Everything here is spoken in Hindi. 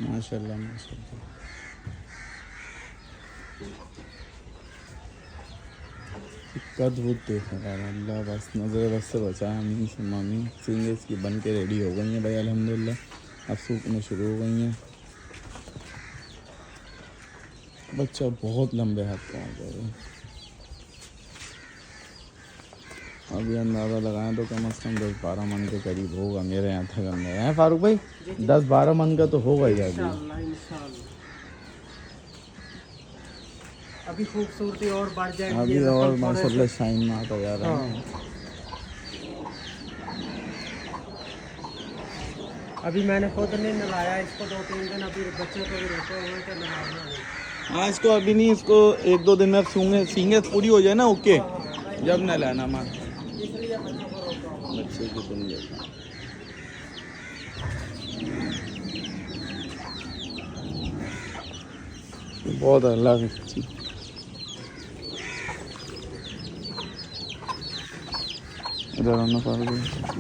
माशाल्लाह माशाल्लाह। अद्भुत देखा यार, अल्लाह बस नज़र बस से बचाए। अम्मी से मामी सींगे इसकी बन के रेडी हो गई हैं भाई अल्हम्दुलिल्लाह, अब सूखने शुरू हो गई हैं। बच्चा बहुत लंबे हाथ का हो गया। अभी अंदाज़ा लगाएं तो कम से कम 10-12 मन के करीब होगा मेरे यहाँ तक अंदर है फारूक भाई, 10-12 मन का तो होगा ही अभी। अभी खूबसूरती और बढ़ जाएगी अभी और माशाल्लाह शाइन में आता जा रहा है। अभी मैंने खुद नहीं नहलाया इसको 2-3 दिन, अभी बच्चे को भी रोके हुए थे नहलाना। हाँ इसको अभी नहीं, इसको 1-2 दिन में सींगे पूरी हो जाए ना ओके, जब नहलाना माँ इसलिए बच्चों को रोका हुआ। बच्चे की सुन लेता बहुत अल्लाह की चीज़। इधर आना पड़ गया।